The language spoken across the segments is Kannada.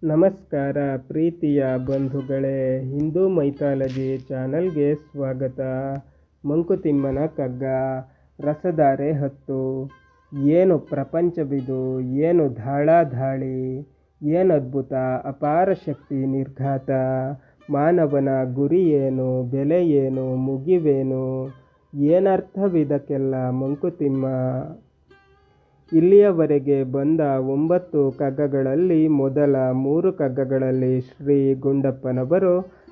ನಮಸ್ಕಾರ ಪ್ರೀತಿಯ ಬಂಧುಗಳೇ, ಹಿಂದೂ ಮೈಥಾಲಜಿ ಚಾನಲ್ಗೆ ಸ್ವಾಗತ. ಮಂಕುತಿಮ್ಮನ ಕಗ್ಗ ರಸಧಾರೆ 10. ಏನು ಪ್ರಪಂಚವಿದು, ಏನು ಧಾಳಾಧಾಳಿ, ಏನದ್ಭುತ ಅಪಾರ ಶಕ್ತಿ ನಿರ್ಘಾತ. ಮಾನವನ ಗುರಿ ಏನು, ಬೆಲೆ ಏನು, ಮುಗಿವೇನು, ಏನರ್ಥವಿದಕ್ಕೆಲ್ಲ ಮಂಕುತಿಮ್ಮ. ಇಲ್ಲಿಯವರೆಗೆ ಬಂದ 9 ಕಗ್ಗಗಳಲ್ಲಿ ಮೊದಲ 3 ಕಗ್ಗಗಳಲ್ಲಿ ಶ್ರೀ ಗುಂಡಪ್ಪನವರು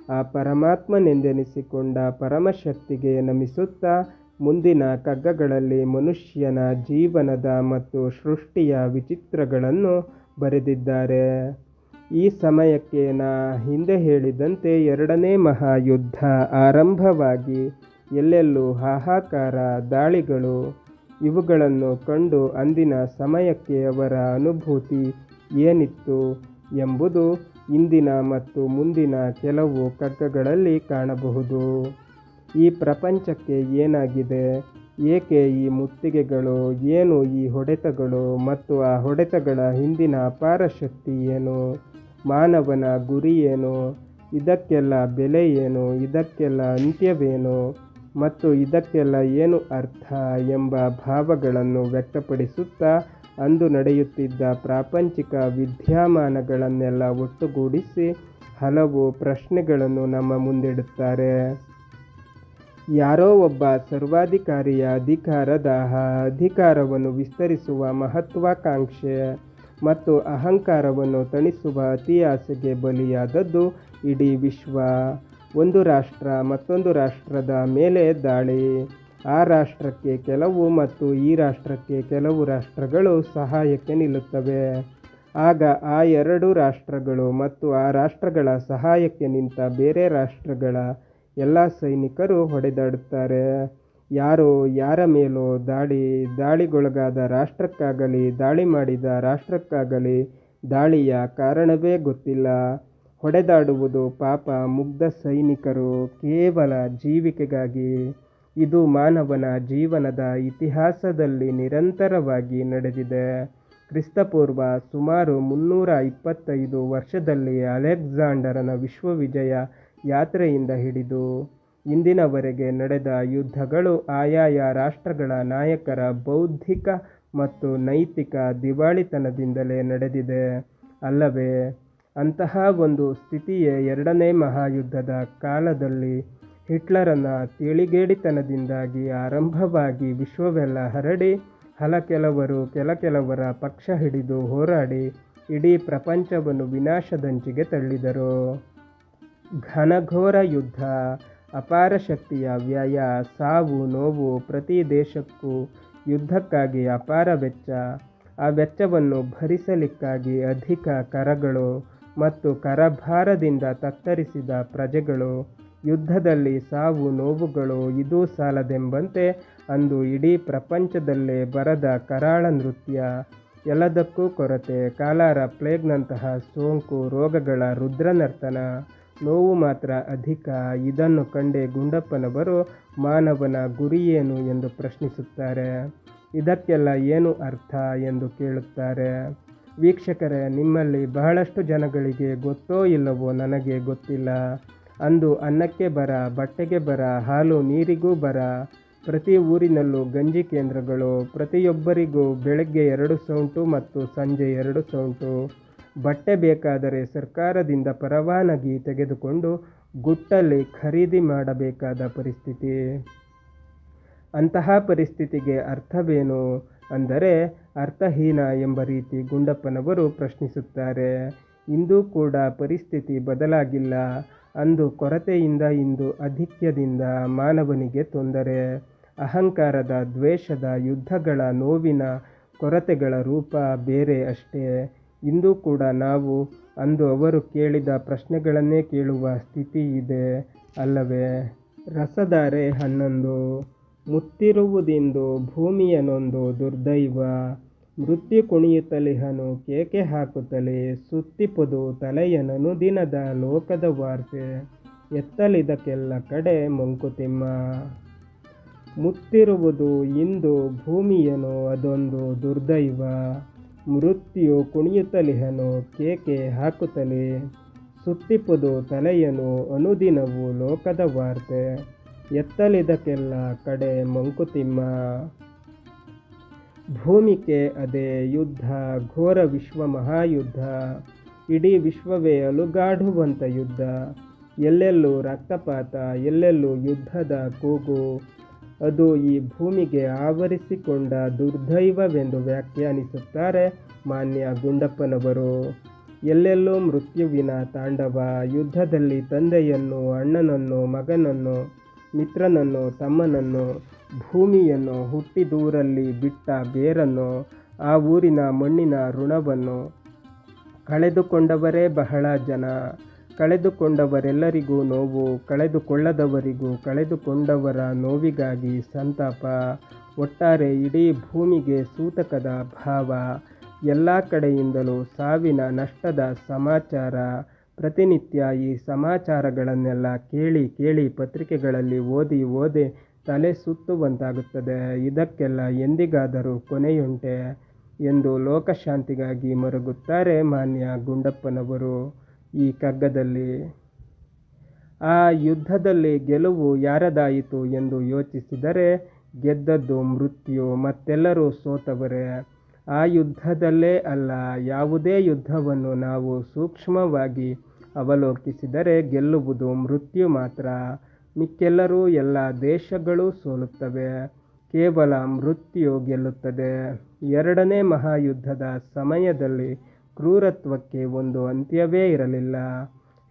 ಆ ಪರಮಾತ್ಮನೆಂದೆನಿಸಿಕೊಂಡ ಪರಮಶಕ್ತಿಗೆ ನಮಿಸುತ್ತಾ ಮುಂದಿನ ಕಗ್ಗಗಳಲ್ಲಿ ಮನುಷ್ಯನ ಜೀವನದ ಮತ್ತು ಸೃಷ್ಟಿಯ ವಿಚಿತ್ರಗಳನ್ನು ಬರೆದಿದ್ದಾರೆ. ಈ ಸಮಯಕ್ಕೆ ಹಿಂದೆ ಹೇಳಿದಂತೆ 2ನೇ ಮಹಾಯುದ್ಧ ಆರಂಭವಾಗಿ ಎಲ್ಲೆಲ್ಲೂ ಹಾಹಾಕಾರ, ದಾಳಿಗಳು ಇವುಗಳನ್ನು ಕಂಡು ಅಂದಿನ ಸಮಯಕ್ಕೆ ಅವರ ಅನುಭೂತಿ ಏನಿತ್ತು ಎಂಬುದು ಇಂದಿನ ಮತ್ತು ಮುಂದಿನ ಕೆಲವು ಕಗ್ಗಗಳಲ್ಲಿ ಕಾಣಬಹುದು. ಈ ಪ್ರಪಂಚಕ್ಕೆ ಏನಾಗಿದೆ, ಏಕೆ ಈ ಮುತ್ತಿಗೆಗಳು, ಏನು ಈ ಹೊಡೆತಗಳು ಮತ್ತು ಆ ಹೊಡೆತಗಳ ಹಿಂದಿನ ಅಪಾರ ಶಕ್ತಿ ಏನು, ಮಾನವನ ಗುರಿ ಏನು, ಇದಕ್ಕೆಲ್ಲ ಬೆಲೆ ಏನು, ಇದಕ್ಕೆಲ್ಲ ಅಂತ್ಯವೇನು ಮತ್ತು ಇದಕ್ಕೆಲ್ಲ ಏನು ಅರ್ಥ ಎಂಬ ಭಾವಗಳನ್ನು ವ್ಯಕ್ತಪಡಿಸುತ್ತಾ ಅಂದು ನಡೆಯುತ್ತಿದ್ದ ಪ್ರಾಪಂಚಿಕ ವಿದ್ಯಮಾನಗಳನ್ನೆಲ್ಲ ಒಟ್ಟುಗೂಡಿಸಿ ಹಲವು ಪ್ರಶ್ನೆಗಳನ್ನು ನಮ್ಮ ಮುಂದಿಡುತ್ತಾರೆ. ಯಾರೋ ಒಬ್ಬ ಸರ್ವಾಧಿಕಾರಿಯ ಅಧಿಕಾರವನ್ನು ವಿಸ್ತರಿಸುವ ಮಹತ್ವಾಕಾಂಕ್ಷೆ ಮತ್ತು ಅಹಂಕಾರವನ್ನು ತಣಿಸುವ ಅತಿ ಆಸೆಗೆ ಬಲಿಯಾದದ್ದು ಇಡೀ ವಿಶ್ವ. ಒಂದು ರಾಷ್ಟ್ರ ಮತ್ತೊಂದು ರಾಷ್ಟ್ರದ ಮೇಲೆ ದಾಳಿ, ಆ ರಾಷ್ಟ್ರಕ್ಕೆ ಕೆಲವು ಮತ್ತು ಈ ರಾಷ್ಟ್ರಕ್ಕೆ ಕೆಲವು ರಾಷ್ಟ್ರಗಳು ಸಹಾಯಕ್ಕೆ ನಿಲ್ಲುತ್ತವೆ. ಆಗ ಆ 2 ರಾಷ್ಟ್ರಗಳು ಮತ್ತು ಆ ರಾಷ್ಟ್ರಗಳ ಸಹಾಯಕ್ಕೆ ನಿಂತ ಬೇರೆ ರಾಷ್ಟ್ರಗಳ ಎಲ್ಲ ಸೈನಿಕರು ಹೊಡೆದಾಡುತ್ತಾರೆ. ಯಾರೋ ಯಾರ ಮೇಲೋ ದಾಳಿಗೊಳಗಾದ ರಾಷ್ಟ್ರಕ್ಕಾಗಲಿ ದಾಳಿ ಮಾಡಿದ ರಾಷ್ಟ್ರಕ್ಕಾಗಲಿ ದಾಳಿಯ ಕಾರಣವೇ ಗೊತ್ತಿಲ್ಲ. ಹೊಡೆದಾಡುವುದು ಪಾಪ ಮುಗ್ಧ ಸೈನಿಕರು ಕೇವಲ ಜೀವಿಕೆಗಾಗಿ. ಇದು ಮಾನವನ ಜೀವನದ ಇತಿಹಾಸದಲ್ಲಿ ನಿರಂತರವಾಗಿ ನಡೆದಿದೆ. ಕ್ರಿಸ್ತಪೂರ್ವ ಸುಮಾರು 325 ವರ್ಷದಲ್ಲಿ ಅಲೆಕ್ಸಾಂಡರನ ವಿಶ್ವವಿಜಯ ಯಾತ್ರೆಯಿಂದ ಹಿಡಿದು ಇಂದಿನವರೆಗೆ ನಡೆದ ಯುದ್ಧಗಳು ಆಯಾಯ ರಾಷ್ಟ್ರಗಳ ನಾಯಕರ ಬೌದ್ಧಿಕ ಮತ್ತು ನೈತಿಕ ದಿವಾಳಿತನದಿಂದಲೇ ನಡೆದಿದೆ ಅಲ್ಲವೇ? ಅಂತಹ ಒಂದು ಸ್ಥಿತಿಯೇ 2ನೇ ಮಹಾಯುದ್ಧದ ಕಾಲದಲ್ಲಿ ಹಿಟ್ಲರನ ತಿಳಿಗೇಡಿತನದಿಂದಾಗಿ ಆರಂಭವಾಗಿ ವಿಶ್ವವೆಲ್ಲ ಹರಡಿ ಕೆಲವರ ಪಕ್ಷ ಹಿಡಿದು ಹೋರಾಡಿ ಇಡೀ ಪ್ರಪಂಚವನ್ನು ವಿನಾಶದಂಚಿಗೆ ತಳ್ಳಿದರು. ಘನಘೋರ ಯುದ್ಧ, ಅಪಾರ ಶಕ್ತಿಯ ವ್ಯಯ, ಸಾವು ನೋವು, ಪ್ರತಿ ದೇಶಕ್ಕೂ ಯುದ್ಧಕ್ಕಾಗಿ ಅಪಾರ ವೆಚ್ಚ, ಆ ವೆಚ್ಚವನ್ನು ಭರಿಸಲಿಕ್ಕಾಗಿ ಅಧಿಕ ಕರಗಳು ಮತ್ತು ಕರಭಾರದಿಂದ ತತ್ತರಿಸಿದ ಪ್ರಜೆಗಳು, ಯುದ್ಧದಲ್ಲಿ ಸಾವು ನೋವುಗಳು ಇದೂ ಸಾಲದೆಂಬಂತೆ ಅಂದು ಇಡೀ ಪ್ರಪಂಚದಲ್ಲೇ ಬರದ ಕರಾಳ ನೃತ್ಯ, ಎಲ್ಲದಕ್ಕೂ ಕೊರತೆ, ಕಾಲಾರ ಪ್ಲೇಗ್ನಂತಹ ಸೋಂಕು ರೋಗಗಳ ರುದ್ರನರ್ತನ, ನೋವು ಮಾತ್ರ ಅಧಿಕ. ಇದನ್ನು ಕಂಡೇ ಗುಂಡಪ್ಪನವರು ಮಾನವನ ಗುರಿಯೇನು ಎಂದು ಪ್ರಶ್ನಿಸುತ್ತಾರೆ. ಇದಕ್ಕೆಲ್ಲ ಏನು ಅರ್ಥ ಎಂದು ಕೇಳುತ್ತಾರೆ. ವೀಕ್ಷಕರೇ, ನಿಮ್ಮಲ್ಲಿ ಬಹಳಷ್ಟು ಜನಗಳಿಗೆ ಗೊತ್ತೋ ಇಲ್ಲವೋ ನನಗೆ ಗೊತ್ತಿಲ್ಲ. ಅಂದು ಅನ್ನಕ್ಕೆ ಬರ, ಬಟ್ಟೆಗೆ ಬರ, ಹಾಲು ನೀರಿಗೂ ಬರ, ಪ್ರತಿ ಊರಿನಲ್ಲೂ ಗಂಜಿ ಕೇಂದ್ರಗಳು, ಪ್ರತಿಯೊಬ್ಬರಿಗೂ ಬೆಳಗ್ಗೆ 2 ಸೌಂಟು ಮತ್ತು ಸಂಜೆ 2 ಸೌಂಟು, ಬಟ್ಟೆ ಬೇಕಾದರೆ ಸರ್ಕಾರದಿಂದ ಪರವಾನಗಿ ತೆಗೆದುಕೊಂಡು ಗುಟ್ಟಲ್ಲಿ ಖರೀದಿ ಮಾಡಬೇಕಾದ ಪರಿಸ್ಥಿತಿ. ಅಂತಹ ಪರಿಸ್ಥಿತಿಗೆ ಅರ್ಥವೇನು ಅಂದರೆ ಅರ್ಥಹೀನ ಎಂಬ ರೀತಿ ಗುಂಡಪ್ಪನವರು ಪ್ರಶ್ನಿಸುತ್ತಾರೆ. ಇಂದೂ ಕೂಡ ಪರಿಸ್ಥಿತಿ ಬದಲಾಗಿಲ್ಲ. ಅಂದು ಕೊರತೆಯಿಂದ, ಇಂದು ಅಧಿಕ್ಯದಿಂದ ಮಾನವನಿಗೆ ತೊಂದರೆ. ಅಹಂಕಾರದ, ದ್ವೇಷದ, ಯುದ್ಧಗಳ, ನೋವಿನ, ಕೊರತೆಗಳ ರೂಪ ಬೇರೆ ಅಷ್ಟೇ. ಇಂದೂ ಕೂಡ ನಾವು ಅಂದು ಅವರು ಕೇಳಿದ ಪ್ರಶ್ನೆಗಳನ್ನೇ ಕೇಳುವ ಸ್ಥಿತಿ ಇದೆ ಅಲ್ಲವೇ? ರಸಧಾರೆ 11. ಮುತ್ತಿರುವುದಿಂದು ಭೂಮಿಯ ನೊಂದು ದುರ್ದೈವ, ಮೃತ್ಯು ಕುಣಿಯುತ್ತಲಿಹನು ಕೇಕೆ ಹಾಕುತ್ತಲೇ, ಸುತ್ತಿಪುದು ತಲೆಯನನುದಿನದ ಲೋಕದ ವಾರ್ತೆ, ಎತ್ತಲಿದಕ್ಕೆಲ್ಲ ಕಡೆ ಮಂಕುತಿಮ್ಮ. ಮುತ್ತಿರುವುದು ಇಂದು ಭೂಮಿಯನು ಅದೊಂದು ದುರ್ದೈವ, ಮೃತ್ಯು ಕುಣಿಯುತ್ತಲಿಹನು ಕೇಕೆ ಹಾಕುತ್ತಲೇ, ಸುತ್ತಿಪುದು ತಲೆಯನು ಅನುದಿನವೂ ಲೋಕದ ವಾರ್ತೆ, ಎತ್ತಲಿದಕ್ಕೆಲ್ಲ ಕಡೆ ಮಂಕುತಿಮ್ಮ. ಭೂಮಿಕೆ ಅದೇ ಯುದ್ಧ, ಘೋರ ವಿಶ್ವ ಮಹಾಯುದ್ಧ, ಇಡೀ ವಿಶ್ವವೇ ಅಲುಗಾಡುವಂಥ ಯುದ್ಧ. ಎಲ್ಲೆಲ್ಲೂ ರಕ್ತಪಾತ, ಎಲ್ಲೆಲ್ಲೂ ಯುದ್ಧದ ಕೂಗು. ಅದು ಈ ಭೂಮಿಗೆ ಆವರಿಸಿಕೊಂಡ ದುರ್ದೈವವೆಂದು ವ್ಯಾಖ್ಯಾನಿಸುತ್ತಾರೆ ಮಾನ್ಯ ಗುಂಡಪ್ಪನವರು. ಎಲ್ಲೆಲ್ಲೂ ಮೃತ್ಯುವಿನ ತಾಂಡವ. ಯುದ್ಧದಲ್ಲಿ ತಂದೆಯನ್ನು, ಅಣ್ಣನನ್ನು, ಮಗನನ್ನು, ಮಿತ್ರನನ್ನು, ತಮ್ಮನನ್ನು, ಭೂಮಿಯನ್ನು, ಹುಟ್ಟಿದೂರಲ್ಲಿ ಬಿಟ್ಟ ಬೇರನ್ನು, ಆ ಊರಿನ ಮಣ್ಣಿನ ಋಣವನ್ನು ಕಳೆದುಕೊಂಡವರೇ ಬಹಳ ಜನ. ಕಳೆದುಕೊಂಡವರೆಲ್ಲರಿಗೂ ನೋವು, ಕಳೆದುಕೊಳ್ಳದವರಿಗೂ ಕಳೆದುಕೊಂಡವರ ನೋವಿಗಾಗಿ ಸಂತಾಪ. ಒಟ್ಟಾರೆ ಇಡೀ ಭೂಮಿಗೆ ಸೂತಕದ ಭಾವ. ಎಲ್ಲ ಕಡೆಯಿಂದಲೂ ಸಾವಿನ ನಷ್ಟದ ಸಮಾಚಾರ. ಪ್ರತಿನಿತ್ಯ ಈ ಸಮಾಚಾರಗಳನ್ನೆಲ್ಲ ಕೇಳಿ ಕೇಳಿ ಪತ್ರಿಕೆಗಳಲ್ಲಿ ಓದಿ ತಲೆ ಸುತ್ತುವಂತಾಗುತ್ತದೆ. ಇದಕ್ಕೆಲ್ಲ ಎಂದಿಗಾದರೂ ಕೊನೆಯುಂಟೆ ಎಂದು ಲೋಕಶಾಂತಿಗಾಗಿ ಮರುಗುತ್ತಾರೆ ಮಾನ್ಯ ಗುಂಡಪ್ಪನವರು ಈ ಕಗ್ಗದಲ್ಲಿ. ಆ ಯುದ್ಧದಲ್ಲಿ ಗೆಲುವು ಯಾರದಾಯಿತು ಎಂದು ಯೋಚಿಸಿದರೆ ಗೆದ್ದದ್ದು ಮೃತ್ಯು, ಮತ್ತೆಲ್ಲರೂ ಸೋತವರೇ. ಆ ಯುದ್ಧದಲ್ಲೇ ಅಲ್ಲ, ಯಾವುದೇ ಯುದ್ಧವನ್ನು ನಾವು ಸೂಕ್ಷ್ಮವಾಗಿ ಅವಲೋಕಿಸಿದರೆ ಗೆಲ್ಲುವುದು ಮೃತ್ಯು ಮಾತ್ರ. ಮಿಕ್ಕೆಲ್ಲರೂ, ಎಲ್ಲ ದೇಶಗಳೂ ಸೋಲುತ್ತವೆ, ಕೇವಲ ಮೃತ್ಯು ಗೆಲ್ಲುತ್ತದೆ. ಎರಡನೇ ಮಹಾಯುದ್ಧದ ಸಮಯದಲ್ಲಿ ಕ್ರೂರತ್ವಕ್ಕೆ ಒಂದು ಅಂತ್ಯವೇ ಇರಲಿಲ್ಲ.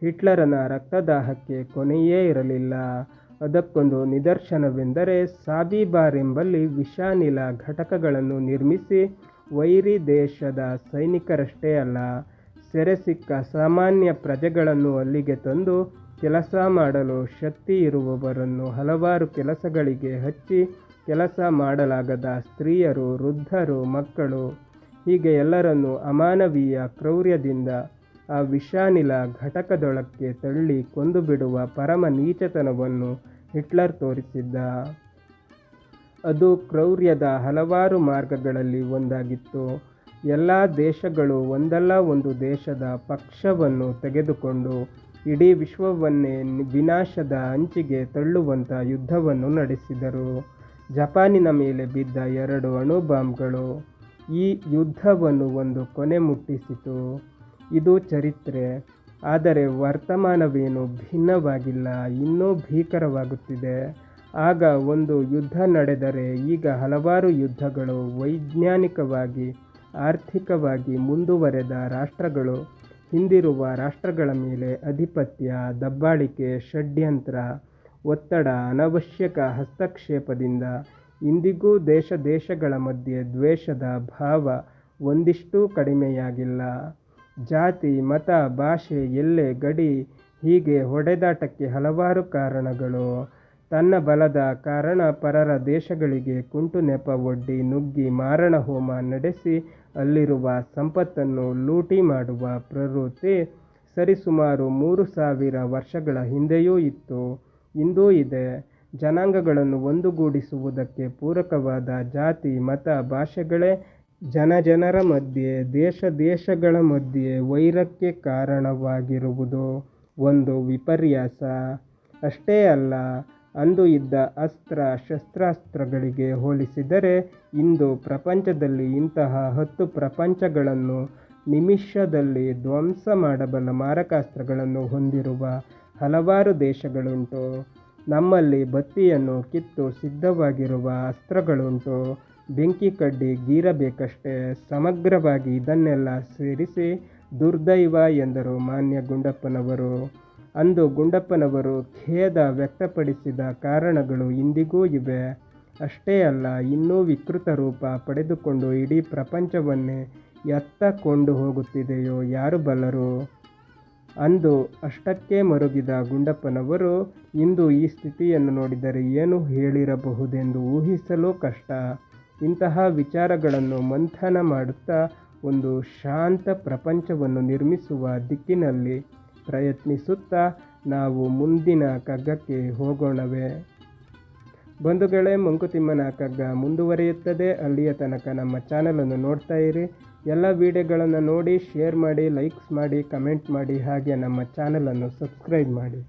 ಹಿಟ್ಲರನ ರಕ್ತದಾಹಕ್ಕೆ ಕೊನೆಯೇ ಇರಲಿಲ್ಲ. ಅದಕ್ಕೊಂದು ನಿದರ್ಶನವೆಂದರೆ ಸಾಬಿಬಾರ್ ಎಂಬಲ್ಲಿ ವಿಷಾನಿಲ ಘಟಕಗಳನ್ನು ನಿರ್ಮಿಸಿ ವೈರಿ ದೇಶದ ಸೈನಿಕರಷ್ಟೇ ಅಲ್ಲ, ಸೆರೆಸಿಕ್ಕ ಸಾಮಾನ್ಯ ಪ್ರಜೆಗಳನ್ನು ಅಲ್ಲಿಗೆ ತಂದು ಕೆಲಸ ಮಾಡಲು ಶಕ್ತಿ ಇರುವವರನ್ನು ಹಲವಾರು ಕೆಲಸಗಳಿಗೆ ಹಚ್ಚಿ ಕೆಲಸ ಮಾಡಲಾಗದ ಸ್ತ್ರೀಯರು, ವೃದ್ಧರು, ಮಕ್ಕಳು, ಹೀಗೆ ಎಲ್ಲರನ್ನೂ ಅಮಾನವೀಯ ಕ್ರೌರ್ಯದಿಂದ ಆ ವಿಷಾನಿಲ ಘಟಕದೊಳಕ್ಕೆ ತಳ್ಳಿ ಕೊಂದುಬಿಡುವ ಪರಮ ನೀಚತನವನ್ನು ಹಿಟ್ಲರ್ ತೋರಿಸಿದ್ದ. ಅದು ಕ್ರೌರ್ಯದ ಹಲವಾರು ಮಾರ್ಗಗಳಲ್ಲಿ ಒಂದಾಗಿತ್ತು. ಎಲ್ಲ ದೇಶಗಳು ಒಂದಲ್ಲ ಒಂದು ದೇಶದ ಪಕ್ಷವನ್ನು ತೆಗೆದುಕೊಂಡು ಇಡೀ ವಿಶ್ವವನ್ನೇ ವಿನಾಶದ ಅಂಚಿಗೆ ತಳ್ಳುವಂಥ ಯುದ್ಧವನ್ನು ನಡೆಸಿದರು. ಜಪಾನಿನ ಮೇಲೆ ಬಿದ್ದ 2 ಅಣುಬಾಂಬ್ಗಳು ಈ ಯುದ್ಧವನ್ನು ಒಂದು ಕೊನೆ ಮುಟ್ಟಿಸಿತು. ಇದು ಚರಿತ್ರೆ. ಆದರೆ ವರ್ತಮಾನವೇನು ಭಿನ್ನವಾಗಿಲ್ಲ, ಇನ್ನೂ ಭೀಕರವಾಗುತ್ತಿದೆ. ಆಗ ಒಂದು ಯುದ್ಧ ನಡೆದರೆ ಈಗ ಹಲವಾರು ಯುದ್ಧಗಳು. ವೈಜ್ಞಾನಿಕವಾಗಿ, ಆರ್ಥಿಕವಾಗಿ ಮುಂದುವರೆದ ರಾಷ್ಟ್ರಗಳು ಹಿಂದಿರುವ ರಾಷ್ಟ್ರಗಳ ಮೇಲೆ ಅಧಿಪತ್ಯ, ದಬ್ಬಾಳಿಕೆ, ಷಡ್ಯಂತ್ರ, ಒತ್ತಡ, ಅನವಶ್ಯಕ ಹಸ್ತಕ್ಷೇಪದಿಂದ ಇಂದಿಗೂ ದೇಶಗಳ ಮಧ್ಯೆ ದ್ವೇಷದ ಭಾವ ಒಂದಿಷ್ಟೂ ಕಡಿಮೆಯಾಗಿಲ್ಲ. ಜಾತಿ, ಮತ, ಭಾಷೆ, ಎಲ್ಲೆ, ಗಡಿ, ಹೀಗೆ ಹೊಡೆದಾಟಕ್ಕೆ ಹಲವಾರು ಕಾರಣಗಳು. ತನ್ನ ಬಲದ ಕಾರಣ ಪರರ ದೇಶಗಳಿಗೆ ಕುಂಟು ನೆಪ ಒಡ್ಡಿ ನುಗ್ಗಿ ಮಾರಣಹೋಮ ನಡೆಸಿ ಅಲ್ಲಿರುವ ಸಂಪತ್ತನ್ನು ಲೂಟಿ ಮಾಡುವ ಪ್ರವೃತ್ತಿ ಸರಿಸುಮಾರು 3000 ವರ್ಷಗಳ ಹಿಂದೆಯೂ ಇತ್ತು, ಇಂದೂ ಇದೆ. ಜನಾಂಗಗಳನ್ನು ಒಂದುಗೂಡಿಸುವುದಕ್ಕೆ ಪೂರಕವಾದ ಜಾತಿ, ಮತ, ಭಾಷೆಗಳೇ ಜನರ ಮಧ್ಯೆ, ದೇಶಗಳ ಮಧ್ಯೆ ವೈರಕ್ಕೆ ಕಾರಣವಾಗಿರುವುದು ಒಂದು ವಿಪರ್ಯಾಸ. ಅಷ್ಟೇ ಅಲ್ಲ, ಅಂದು ಇದ್ದ ಅಸ್ತ್ರ ಶಸ್ತ್ರಾಸ್ತ್ರಗಳಿಗೆ ಹೋಲಿಸಿದರೆ ಇಂದು ಪ್ರಪಂಚದಲ್ಲಿ ಇಂತಹ 10 ಪ್ರಪಂಚಗಳನ್ನು ನಿಮಿಷದಲ್ಲಿ ಧ್ವಂಸ ಮಾಡಬಲ್ಲ ಮಾರಕಾಸ್ತ್ರಗಳನ್ನು ಹೊಂದಿರುವ ಹಲವಾರು ದೇಶಗಳುಂಟು. ನಮ್ಮಲ್ಲಿ ಬತ್ತಿಯನ್ನು ಕಿತ್ತು ಸಿದ್ಧವಾಗಿರುವ ಅಸ್ತ್ರಗಳುಂಟು. ಬೆಂಕಿ ಕಡ್ಡಿ ಗೀರಬೇಕಷ್ಟೇ. ಸಮಗ್ರವಾಗಿ ಇದನ್ನೆಲ್ಲ ಸೇರಿಸಿ ದುರ್ದೈವ ಎಂದರು ಮಾನ್ಯ ಗುಂಡಪ್ಪನವರು. ಅಂದು ಗುಂಡಪ್ಪನವರು ಖೇದ ವ್ಯಕ್ತಪಡಿಸಿದ ಕಾರಣಗಳು ಇಂದಿಗೂ ಇವೆ. ಅಷ್ಟೇ ಅಲ್ಲ, ಇನ್ನೂ ವಿಕೃತ ರೂಪ ಪಡೆದುಕೊಂಡು ಇಡೀ ಪ್ರಪಂಚವನ್ನೇ ಎತ್ತ ಕೊಂಡು ಹೋಗುತ್ತಿದೆಯೋ ಯಾರು ಬಲ್ಲರು. ಅಂದು ಅಷ್ಟಕ್ಕೆ ಮರುಗಿದ ಗುಂಡಪ್ಪನವರು ಇಂದು ಈ ಸ್ಥಿತಿಯನ್ನು ನೋಡಿದರೆ ಏನು ಹೇಳಿರಬಹುದೆಂದು ಊಹಿಸಲೂ ಕಷ್ಟ. ಇಂತಹ ವಿಚಾರಗಳನ್ನು ಮಂಥನ ಮಾಡುತ್ತಾ ಒಂದು ಶಾಂತ ಪ್ರಪಂಚವನ್ನು ನಿರ್ಮಿಸುವ ದಿಕ್ಕಿನಲ್ಲಿ ಪ್ರಯತ್ನಿಸುತ್ತಾ ನಾವು ಮುಂದಿನ ಕಗ್ಗಕ್ಕೆ ಹೋಗೋಣವೇ? ಬಂಧುಗಳೇ, ಮಂಕುತಿಮ್ಮನ ಕಗ್ಗ ಮುಂದುವರಿಯುತ್ತದೆ. ಅಲ್ಲಿಯ ತನಕ ನಮ್ಮ ಚಾನಲನ್ನು ನೋಡ್ತಾ ಇರಿ. ಎಲ್ಲ ವಿಡಿಯೋಗಳನ್ನು ನೋಡಿ ಶೇರ್ ಮಾಡಿ, ಲೈಕ್ಸ್ ಮಾಡಿ, ಕಮೆಂಟ್ ಮಾಡಿ, ಹಾಗೆ ನಮ್ಮ ಚಾನಲನ್ನು ಸಬ್ಸ್ಕ್ರೈಬ್ ಮಾಡಿ.